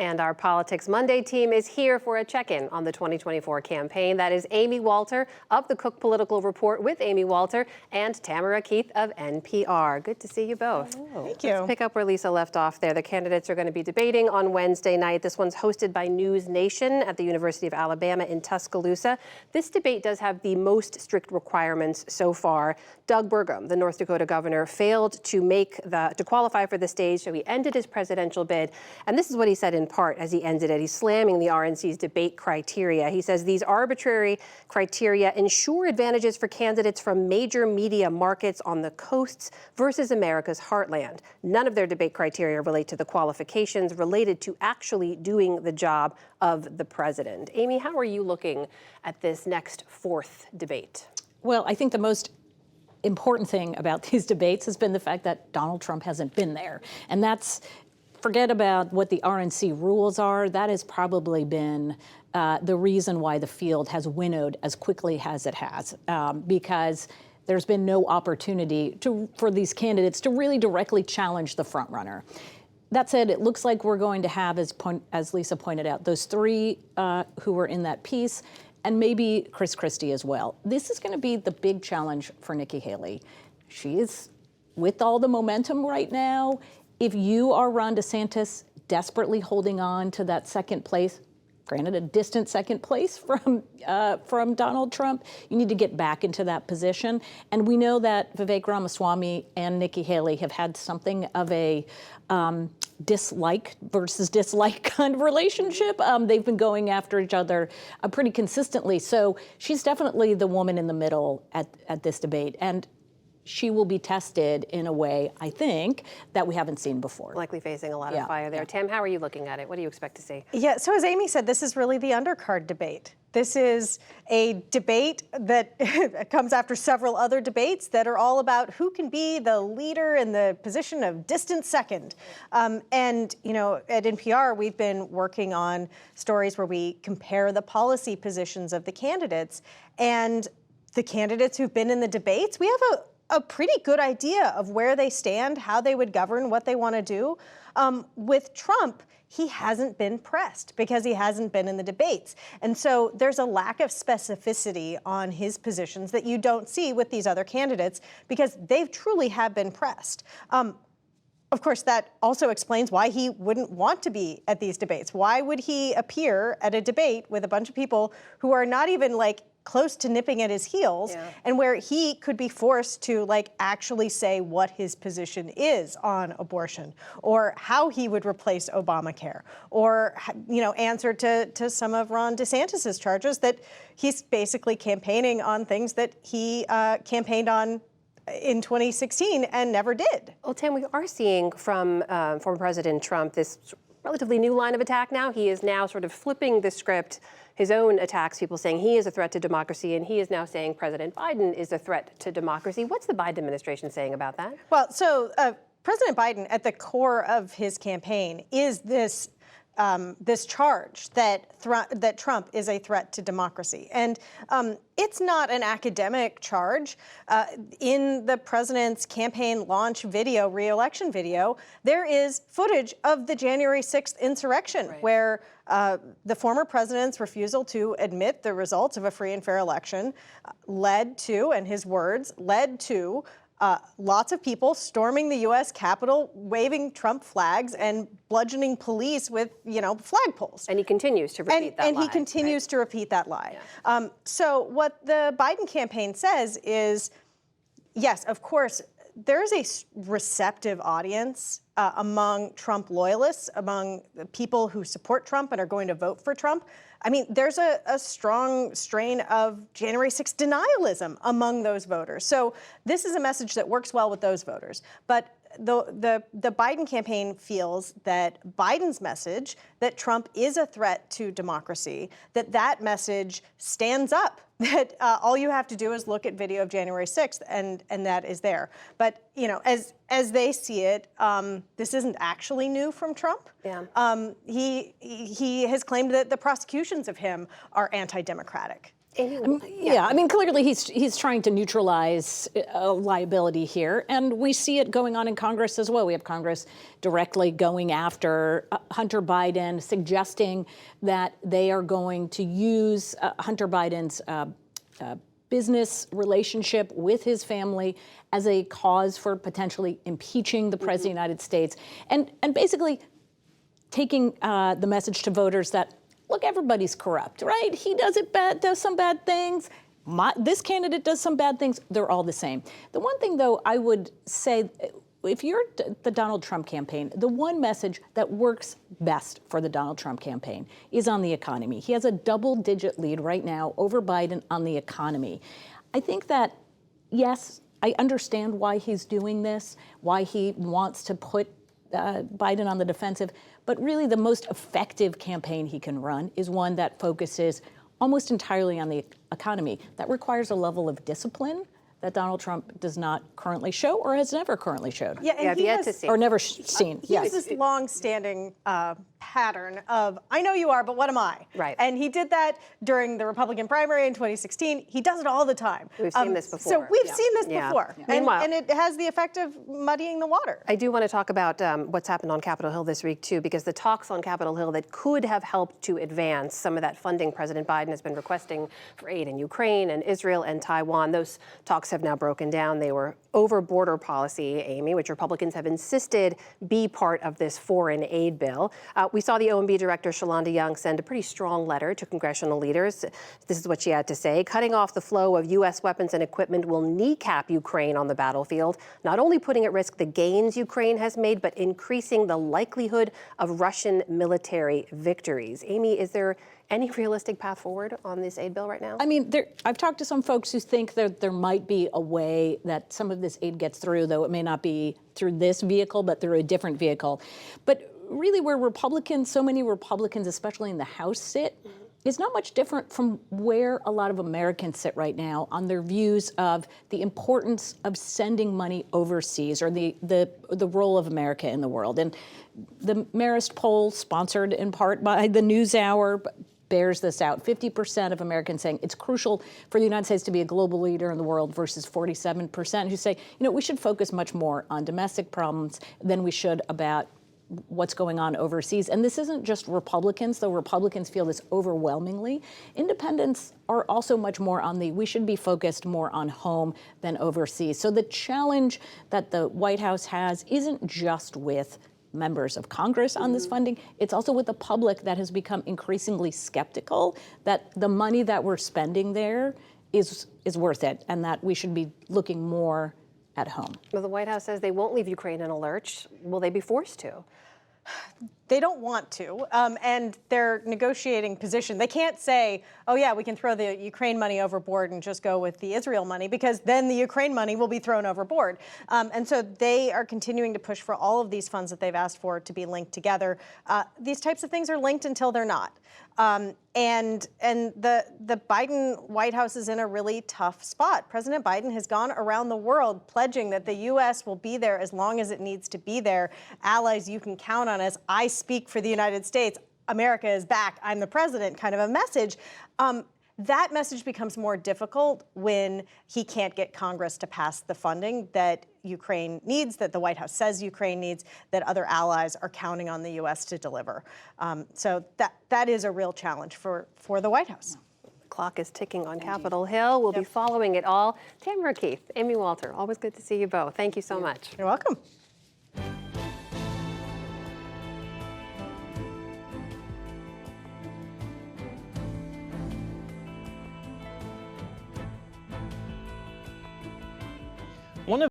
And our Politics Monday team is here for a check-in on the 2024 campaign. That is Amy Walter of the Cook Political Report with Amy Walter and Tamara Keith of NPR. Good to see you both. Hello. Thank you. Let's pick up where Lisa left off there. The candidates are going to be debating on Wednesday night. This one's hosted by News Nation at the University of Alabama in Tuscaloosa. This debate does have the most strict requirements so far. Doug Burgum, the North Dakota governor, failed to qualify for the stage, so he ended his presidential bid. And this is what he said in part as he ended it. He's slamming the RNC's debate criteria. He says these arbitrary criteria ensure advantages for candidates from major media markets on the coasts versus America's heartland. None of their debate criteria relate to the qualifications related to actually doing the job of the president. Amy, how are you looking at this next fourth debate? Well, I think the most important thing about these debates has been the fact that Donald Trump hasn't been there. And forget about what the RNC rules are. That has probably been the reason why the field has winnowed as quickly as it has, because there's been no opportunity for these candidates to really directly challenge the frontrunner. That said, it looks like we're going to have, as Lisa pointed out, those three who were in that piece, and maybe Chris Christie as well. This is going to be the big challenge for Nikki Haley. She is, with all the momentum right now, if you are Ron DeSantis desperately holding on to that second place, granted a distant second place from Donald Trump, you need to get back into that position. And we know that Vivek Ramaswamy and Nikki Haley have had something of a dislike versus dislike kind of relationship. They've been going after each other pretty consistently. So she's definitely the woman in the middle at this debate. And she will be tested in a way, I think, that we haven't seen before. Likely facing a lot of fire there. Tam, how are you looking at it? What do you expect to see? Yeah, so as Amy said, this is really the undercard debate. This is a debate that comes after several other debates that are all about who can be the leader in the position of distant second. And, you know, at NPR, we've been working on stories where we compare the policy positions of the candidates. And the candidates who've been in the debates, we have a pretty good idea of where they stand, how they would govern, what they want to do. With Trump, he hasn't been pressed because he hasn't been in the debates. And so there's a lack of specificity on his positions that you don't see with these other candidates because they truly have been pressed. Of course, that also explains why he wouldn't want to be at these debates. Why would he appear at a debate with a bunch of people who are not even like close to nipping at his heels, and where he could be forced to like actually say what his position is on abortion or how he would replace Obamacare or, you know, answer to some of Ron DeSantis's charges that he's basically campaigning on things that he campaigned on in 2016 and never did. Well, Tam, we are seeing from former President Trump this relatively new line of attack now. He is now sort of flipping the script. His own attacks, people saying he is a threat to democracy, and he is now saying President Biden is a threat to democracy. What's the Biden administration saying about that? Well, so President Biden, at the core of his campaign, is this charge that Trump is a threat to democracy. And it's not an academic charge. In the president's campaign launch video, re-election video, there is footage of the January 6th insurrection, where the former president's refusal to admit the results of a free and fair election led to, and his words, led to lots of people storming the U.S. Capitol, waving Trump flags and bludgeoning police with, you know, flagpoles. And he continues to repeat that lie. And he continues to repeat that lie. Yeah. So what the Biden campaign says is, yes, of course, there is a receptive audience among Trump loyalists, among the people who support Trump and are going to vote for Trump. I mean, there's a strong strain of January 6th denialism among those voters. So this is a message that works well with those voters. But the Biden campaign feels that Biden's message that Trump is a threat to democracy, that message stands up, that all you have to do is look at video of January 6th and that is there. But, you know, as they see it, this isn't actually new from Trump. Yeah. He has claimed that the prosecutions of him are anti-democratic. Yeah, I mean, clearly he's trying to neutralize liability here, and we see it going on in Congress as well. We have Congress directly going after Hunter Biden, suggesting that they are going to use Hunter Biden's business relationship with his family as a cause for potentially impeaching the President of the United States, and basically taking the message to voters that, look, everybody's corrupt, right? He does some bad things. This candidate does some bad things. They're all the same. The one thing, though, I would say, if you're the Donald Trump campaign, the one message that works best for the Donald Trump campaign is on the economy. He has a double-digit lead right now over Biden on the economy. I think that, yes, I understand why he's doing this, why he wants to put Biden on the defensive, but really the most effective campaign he can run is one that focuses almost entirely on the economy. That requires a level of discipline that Donald Trump does not currently show or has never currently showed. Yeah, and he yet has, to see. Or never seen. He has this long-standing pattern of, I know you are, but what am I? Right. And he did that during the Republican primary in 2016. He does it all the time. We've seen this before. So we've seen this Yeah. before. Yeah. And, Meanwhile- and it has the effect of muddying the water. I do want to talk about what's happened on Capitol Hill this week, too, because the talks on Capitol Hill that could have helped to advance some of that funding President Biden has been requesting for aid in Ukraine and Israel and Taiwan, those talks have now broken down. They were over border policy, Amy, which Republicans have insisted be part of this foreign aid bill. We saw the OMB director, Shalonda Young, send a pretty strong letter to congressional leaders. This is what she had to say. Cutting off the flow of U.S. weapons and equipment will kneecap Ukraine on the battlefield, not only putting at risk the gains Ukraine has made, but increasing the likelihood of Russian military victories. Amy, is there any realistic path forward on this aid bill right now? I mean, I've talked to some folks who think that there might be a way that some of this aid gets through, though it may not be through this vehicle, but through a different vehicle. But really where so many Republicans, especially in the House, sit, is not much different from where a lot of Americans sit right now on their views of the importance of sending money overseas, or the role of America in the world. And the Marist poll, sponsored in part by the NewsHour, bears this out. 50% of Americans saying it's crucial for the United States to be a global leader in the world versus 47% who say, we should focus much more on domestic problems than we should about what's going on overseas. And this isn't just Republicans, though Republicans feel this overwhelmingly. Independents are also much more on we should be focused more on home than overseas. So the challenge that the White House has isn't just with members of Congress on this funding, it's also with the public that has become increasingly skeptical that the money that we're spending there is worth it, and that we should be looking more at home. Well, the White House says they won't leave Ukraine in a lurch. Will they be forced to? They don't want to, and their negotiating position, they can't say, oh yeah, we can throw the Ukraine money overboard and just go with the Israel money, because then the Ukraine money will be thrown overboard. And so they are continuing to push for all of these funds that they've asked for to be linked together. These types of things are linked until they're not. And the Biden White House is in a really tough spot. President Biden has gone around the world pledging that the U.S. will be there as long as it needs to be there. Allies, you can count on us. I speak for the United States. America is back. I'm the president, kind of a message. That message becomes more difficult when he can't get Congress to pass the funding that Ukraine needs, that the White House says Ukraine needs, that other allies are counting on the U.S. to deliver. So that is a real challenge for the White House. The clock is ticking on Capitol Hill. We'll be following it all. Tamara Keith, Amy Walter, always good to see you both. Thank you so much. You're welcome.